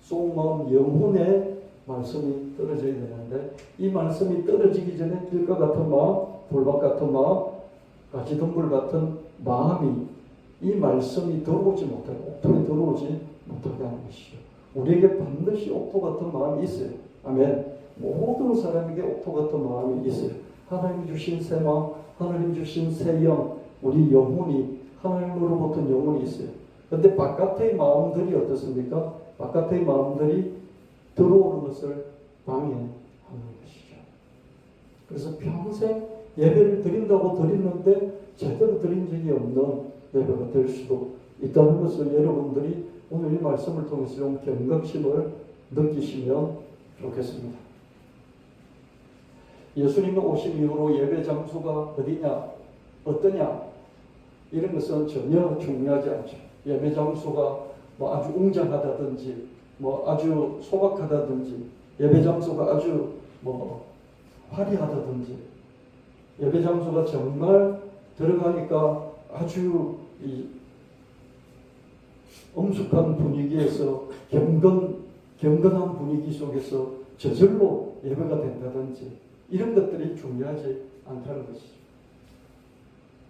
속마음, 영혼에 말씀이 떨어져야 되는데, 이 말씀이 떨어지기 전에 들과 같은 마음, 돌밭 같은 마음, 가지동굴 같은 마음이, 이 말씀이 들어오지 못하고 옥토에 들어오지 못하게 하는 것이죠. 우리에게 반드시 옥토 같은 마음이 있어요. 아멘. 모든 사람에게 옥토 같은 마음이 있어요. 하나님 주신 새 마음, 하나님 주신 새 영, 우리 영혼이, 하나님으로부터 영혼이 있어요. 그런데 바깥의 마음들이 어떻습니까? 바깥의 마음들이 들어오는 것을 방해하는 것이죠. 그래서 평생 예배를 드린다고 드렸는데 제대로 드린 적이 없는 예배가 될 수도 있다는 것을 여러분들이 오늘 이 말씀을 통해서 좀 경각심을 느끼시면 좋겠습니다. 예수님이 오신 이후로 예배 장소가 어디냐, 어떠냐, 이런 것은 전혀 중요하지 않죠. 예배 장소가 뭐 아주 웅장하다든지, 뭐 아주 소박하다든지, 예배 장소가 아주 뭐 화려하다든지, 예배 장소가 정말 들어가니까 아주 이 엄숙한 분위기에서 경건한 분위기 속에서 저절로 예배가 된다든지, 이런 것들이 중요하지 않다는 것이죠.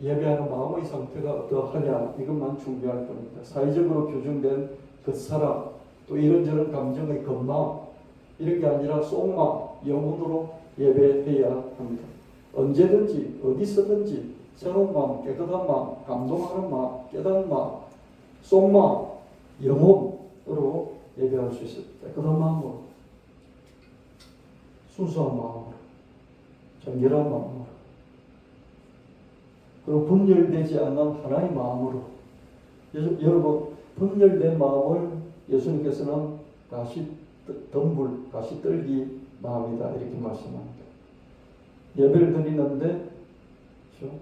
예배하는 마음의 상태가 어떠하냐, 이것만 중요할 뿐입니다. 사회적으로 규정된 그 사람, 또 이런저런 감정의 건마음, 이런 게 아니라 속마음, 영혼으로 예배해야 합니다. 언제든지 어디서든지 새로운 마음, 깨끗한 마음, 감동하는 마음, 깨닫는 마음, 속마음, 영혼으로 예배할 수 있어요. 깨끗한 마음으로, 순수한 마음으로, 정결한 마음으로, 그리고 분열되지 않는 하나의 마음으로. 여러분, 분열된 마음을 예수님께서는 가시덤불, 가시떨기 마음이다, 이렇게 말씀합니다. 예배를 드리는데, 그렇죠?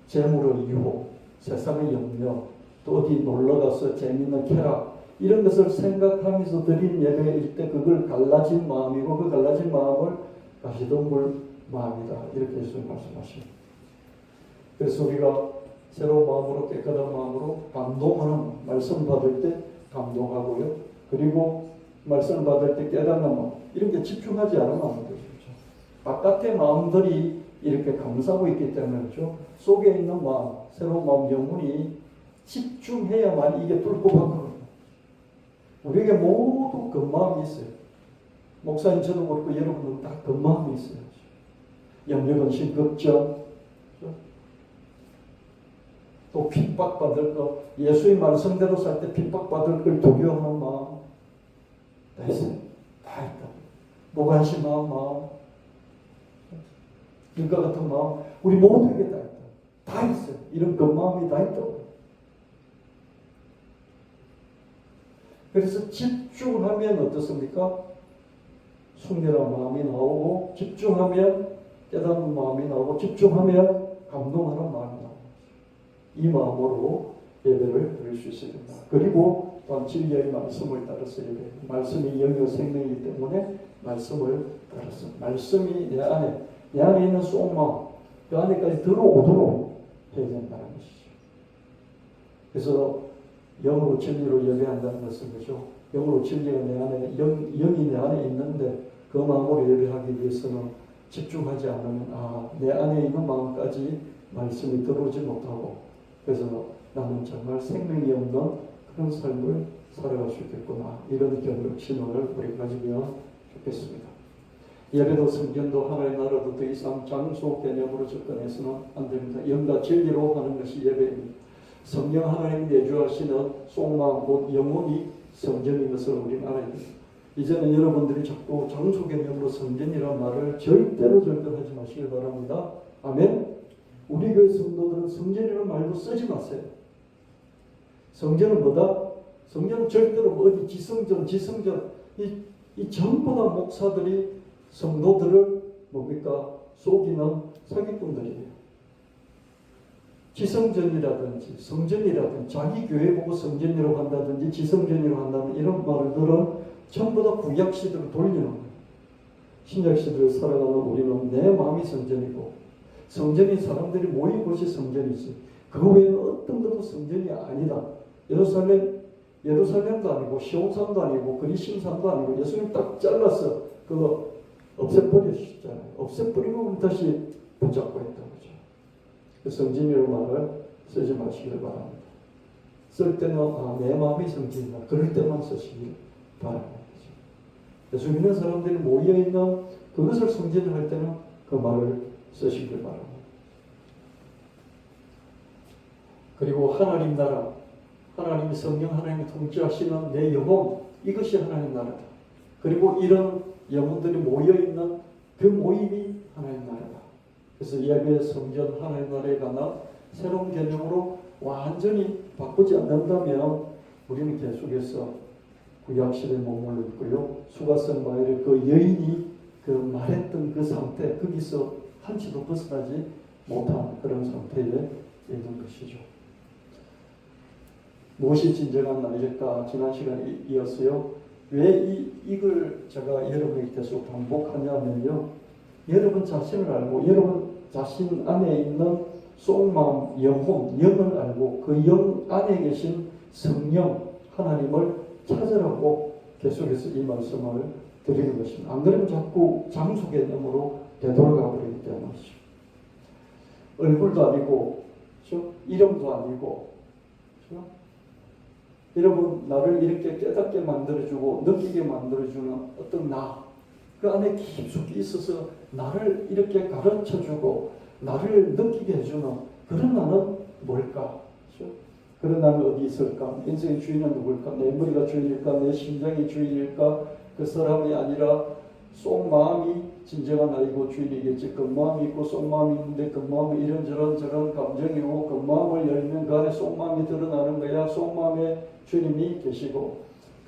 재물의 유혹, 세상의 염려, 또 어디 놀러가서 재미있는 쾌락, 이런 것을 생각하면서 드린 예배일 때 그걸 갈라진 마음이고, 그 갈라진 마음을 가시덤불 마음이다, 이렇게 예수님 말씀하십니다. 그래서 우리가 새로운 마음으로, 깨끗한 마음으로 감동하는, 말씀 받을 때 감동하고요, 그리고 말씀을 받을 때 깨닫는 마음, 이런 게 집중하지 않은 마음들이죠. 바깥의 마음들이 이렇게 감싸고 있기 때문에, 그렇죠? 속에 있는 마음, 새로운 마음, 영혼이 집중해야만 이게 뚫고 가거든요. 우리에게 모두 그 마음이 있어요. 목사님 저도 그렇고 여러분도 다 그 마음이 있어요. 염려, 근심, 걱정, 또 핍박받을 것, 예수의 말씀대로 살 때 핍박받을 걸 두려워하는 마음, 다 있어요. 다 있다. 무관심한 마음, 일과 같은 마음, 우리 모두에게 다 있다. 다 있어요. 이런 그 마음이 다 있다고. 그래서 집중하면 어떻습니까? 순결한 마음이 나오고, 집중하면 깨닫는 마음이 나오고, 집중하면 감동하는 마음이 나오고, 이 마음으로 예배를 드릴 수 있어야 된다. 그리고 또한 진리의 말씀을 따라서 예배, 말씀이 영의 생명이기 때문에 말씀을 따라서, 말씀이 내 안에 있는 속마음, 그 안에까지 들어오도록 해야 된다는 것이죠. 그래서 영으로 진리로 예배한다는 것은 그죠. 영으로 진리가 내 안에, 영이 내 안에 있는데 그 마음으로 예배하기 위해서는 집중하지 않으면 내 안에 있는 마음까지 말씀이 들어오지 못하고, 그래서 나는 정말 생명이 없는 그런 삶을 살아갈 수 있겠구나, 이런 경각심을 우리 가지면 좋겠습니다. 예배도 성전도 하나의 나라도 더 이상 장소 개념으로 접근해서는 안 됩니다. 영과 진리로 하는 것이 예배입니다. 성령 하나님 내주하시는 속마음, 곧 영혼이 성전인 것을 우리는 알아야 됩니다. 이제는 여러분들이 자꾸 장소 개념으로 성전이라는 말을 절대로 하지 마시기 바랍니다. 아멘. 우리 교회 성도들은 성전이라는 말도 쓰지 마세요. 성전은 뭐다? 성전은 절대로 어디 지성전, 이 전부 다 목사들이 성도들을 뭡니까? 속이는 사기꾼들이에요. 지성전이라든지 성전이라든지 자기 교회 보고 성전이라고 한다든지 지성전이라고 한다는 이런 말들은 전부 다 구약 시대로 돌리는 거예요. 신약 시대를 살아가는 우리는 내 마음이 성전이고 성전인 사람들이 모인 곳이 성전이지 그 외에는 어떤 것도 성전이 아니다. 예루살렘도 아니고 시온산도 아니고 그리심산도 아니고 예수님 딱 잘라서 그거 없애버리셨잖아요. 없애버리고 우리 다시 붙잡고 있다는 거죠. 그 성전이라는 말을 쓰지 마시길 바랍니다. 쓸 때는 내 마음이 성전이다. 그럴 때만 쓰시길 바랍니다. 예수 믿는 사람들이 모여있는 그것을 성전을 할 때는 그 말을 쓰시길 바랍니다. 그리고 하나님 나라, 하나님 성령 하나님이 통치하시는 내 영혼, 이것이 하나님 나라다. 그리고 이런 영혼들이 모여있는 그 모임이 하나님 나라다. 그래서 예배, 성전, 하나님 나라에 관한 새로운 개념으로 완전히 바꾸지 않는다면 우리는 계속해서 구약시대에 머물러 있고요. 수가성 마을의 그 여인이 그 말했던 그 상태, 거기서 한치도 벗어나지 못한 그런 상태에 있는 것이죠. 무엇이 진정한 나일까? 지난 시간에 이었어요. 왜 이걸 제가 여러분에게 계속 반복하냐면요. 여러분 자신을 알고 여러분 자신 안에 있는 속마음, 영혼, 영을 알고 그 영 안에 계신 성령 하나님을 찾으라고 계속해서 이 말씀을 드리는 것입니다. 안 그러면 자꾸 장소 개념으로 되돌아가 버리기 때문이죠. 얼굴도 아니고, 그렇죠? 이름도 아니고, 그렇죠? 여러분 나를 이렇게 깨닫게 만들어주고 느끼게 만들어주는 어떤 나, 그 안에 깊숙이 있어서 나를 이렇게 가르쳐주고 나를 느끼게 해주는 그런 나는 뭘까? 그렇죠? 그런 나는 어디 있을까? 인생의 주인은 누굴까? 내 머리가 주인일까? 내 심장이 주인일까? 그 사람이 아니라 속마음이 진정한 나이고 주인이겠지. 그 마음이 있고 속마음이 있는데 그 마음은 이런저런 저런 감정이고 그 마음을 열면 그 안에 속마음이 드러나는 거야. 속마음에 주님이 계시고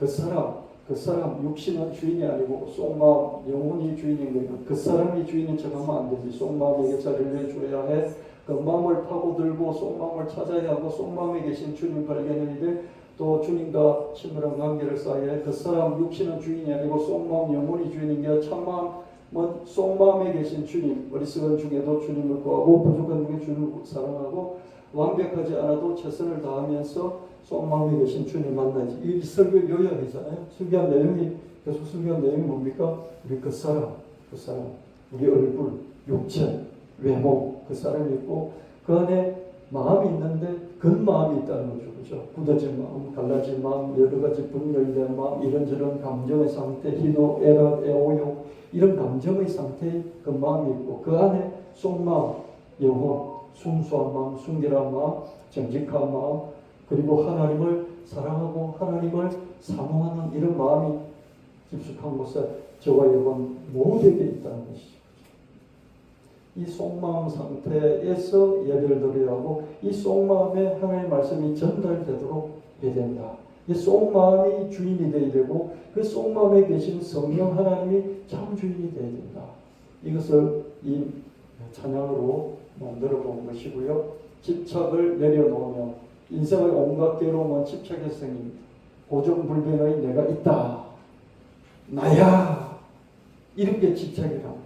그 사람 육신은 주인이 아니고 속마음 영혼이 주인인 거예요. 그 사람이 주인인 척하면 안 되지. 속마음에게 자리를 내줘야 해. 그 마음을 파고들고 속마음을 찾아야 하고 속마음에 계신 주님 발견해야 돼. 또 주님과 친밀한 관계를 쌓아야 해. 그 사람 육신은 주인이 아니고 속마음 영혼이 주인인 게 참마음은 속마음에 계신 주님. 어리석은 중에도 주님을 구하고 부족한 중에 주님을 사랑하고 완벽하지 않아도 최선을 다하면서 속마음에 계신 주님 만나야지. 이 설교 요약이잖아요. 설교한 내용이 계속 설교한 내용이 뭡니까? 우리 그 사람, 우리 얼굴, 육체, 외모, 그 사람이 있고 그 안에 마음이 있는데 겉마음이 있다는 거죠. 그렇죠? 굳어진 마음, 갈라진 마음, 여러 가지 분열된 마음, 이런저런 감정의 상태, 희노, 애락, 애오욕 이런 감정의 상태의 그 마음이 있고 그 안에 속마음, 영혼, 순수한 마음, 순결한 마음, 정직한 마음 그리고 하나님을 사랑하고 하나님을 사모하는 이런 마음이 깊숙한 곳에 저와 여러분 모두에게 있다는 것이죠. 이 속마음 상태에서 예배를 드려야 하고 이 속마음에 하나님의 말씀이 전달되도록 해야 된다. 이 속마음이 주인이 되어야 되고 그 속마음에 계신 성령 하나님이 참 주인이 되어야 된다. 이것을 이 찬양으로 만들어 본 것이고요. 집착을 내려놓으면 인생의 온갖 괴로움은 집착의 생입니다. 고정불변의 내가 있다. 나야. 이런 게 집착이라는 거죠.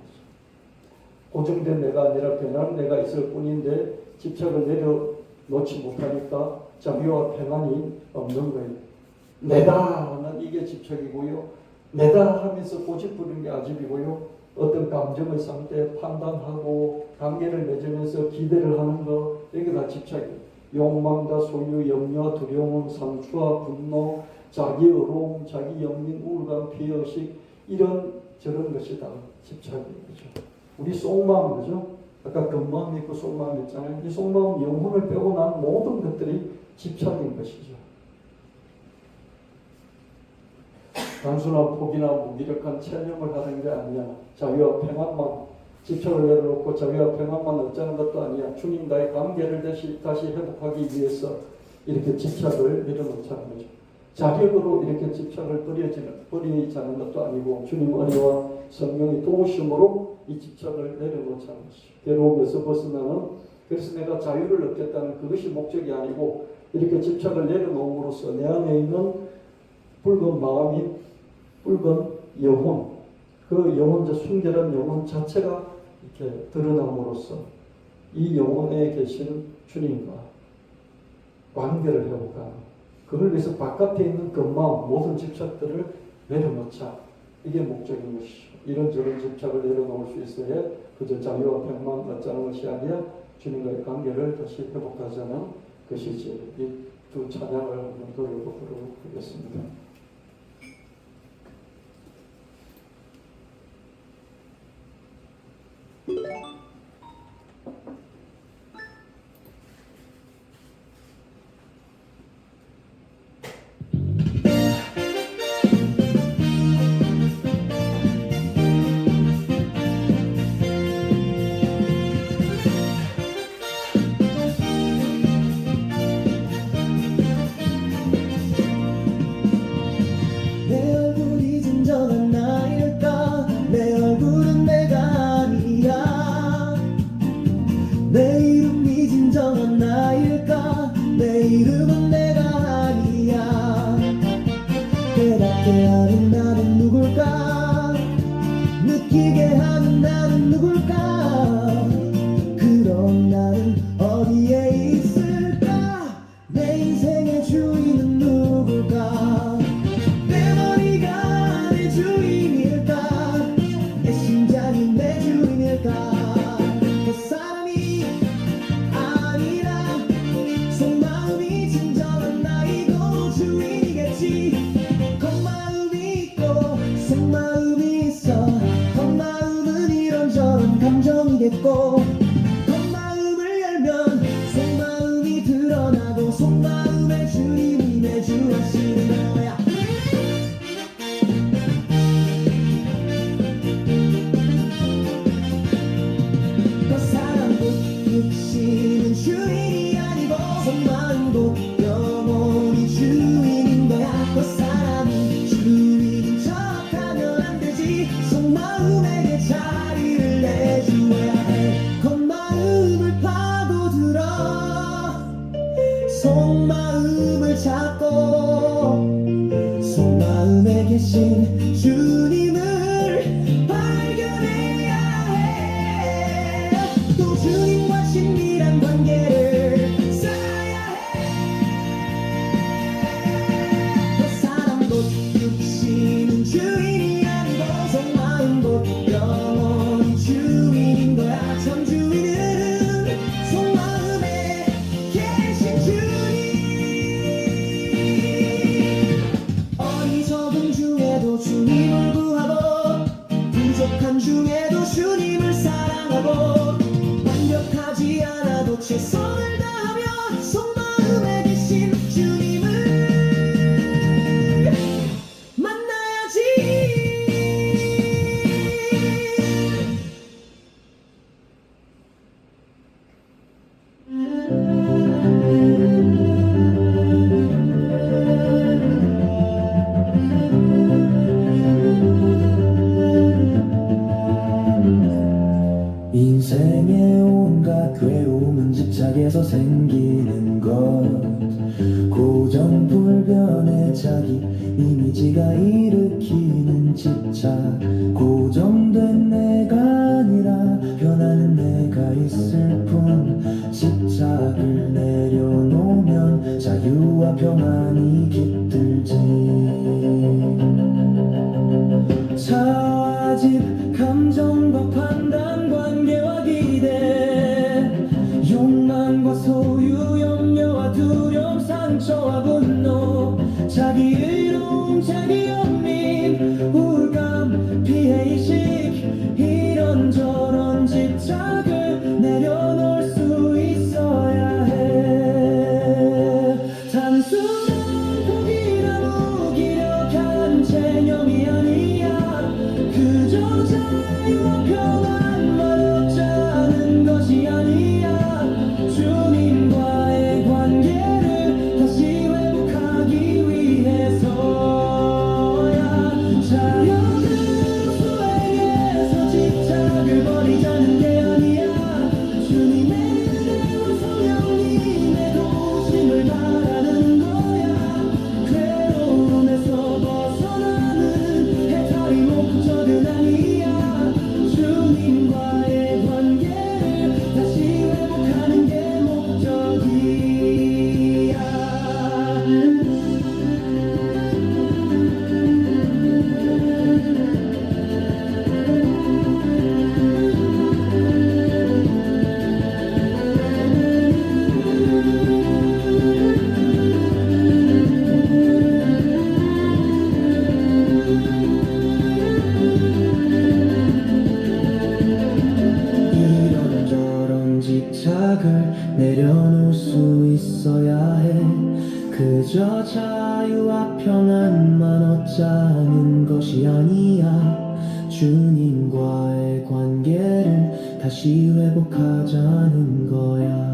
고정된 내가 아니라 변한 내가 있을 뿐인데 집착을 내려놓지 못하니까 자비와 평안이 없는 거예요. 내다 하는 이게 집착이고요. 내다 하면서 고집부리는 게 아집이고요. 어떤 감정의 상태에 판단하고 관계를 맺으면서 기대를 하는 거 이게 다 집착이에요. 욕망과 소유, 염려, 두려움, 상추와 분노, 자기 어려움, 자기 영민, 우울감, 피해의식 이런 저런 것이 다 집착인 거죠. 우리 속마음 그죠? 아까 겉마음이 있고 속마음이 있잖아요. 이 속마음 영혼을 빼고 난 모든 것들이 집착인 것이죠. 단순한 포기나 무기력한 체념을 하는 게 아니야. 자유와 평안만 집착을 내려놓고 자유와 평안만 얻자는 것도 아니야. 주님과의 관계를 다시 회복하기 위해서 이렇게 집착을 내려놓자는 거죠. 자격으로 이렇게 집착을 버리자는 것도 아니고 주님 은혜와 성령의 도우심으로 이 집착을 내려놓자는 것이죠. 괴로움에서 벗어나는 그래서 내가 자유를 얻겠다는 그것이 목적이 아니고 이렇게 집착을 내려놓음으로써 내 안에 있는 붉은 마음이 붉은 영혼, 그 영혼, 순결한 영혼 자체가 이렇게 드러남으로써 이 영혼에 계신 주님과 관계를 회복하는, 그걸 위해서 바깥에 있는 그 마음, 모든 집착들을 내려놓자. 이게 목적인 것이죠. 이런저런 집착을 내려놓을 수 있어야 그저 자유와 평만 얻자는 것이 아니라 주님과의 관계를 다시 회복하자는 것이지. 이 두 찬양을 한번 더 읽어보도록 하겠습니다. 겉마음을 열면 속마음이 드러나고 속마음에 주님이 내주하시는 거야. 겉사람 곧 육신은 주인이 아니고 속마음 곧 영혼이 주인인 거야. 겉사람이 주인인 척하면 안 되지. 속마음에게 자리를 내주어야 해. 겉마음을 파고들어 속마음을 찾고 속마음에 계신 주님을 발견해야 해. 또 주님과 친밀한 관계를 쌓아야 해. 겉사람 곧 육신은 주인이 아니고 속마음 곧 영혼이 주인인 거야. 참 주인은 속마음에 계신 주님. 어리석은 중에도 주님을 구하고 부족한 중에도 주님을 사랑하고 완벽하지 않아도 최선을 다하며 속마음에 계신 주님을 만나야지. 인생의 온갖 괴로움은 집착에서 생기는 것. 고정불변의 자기 이미지가 일으키는 집착. 고정된 내가 아니라 변하는 내가 있을 뿐. 집착을 내려놓으면 자유와 평안이 깃들지. 차집 감정과 판단 관계와 기대 욕망과 소유 염려와 두려움 상처와 분노 자기 의로움 자기 연민 우울감 피해의식 이런저런 집착을 내려놓을 수 있어야 해. 단순한 그저 자유와 평안만 얻자는 것이 아니야. 주님과의 관계를 다시 회복하자는 거야.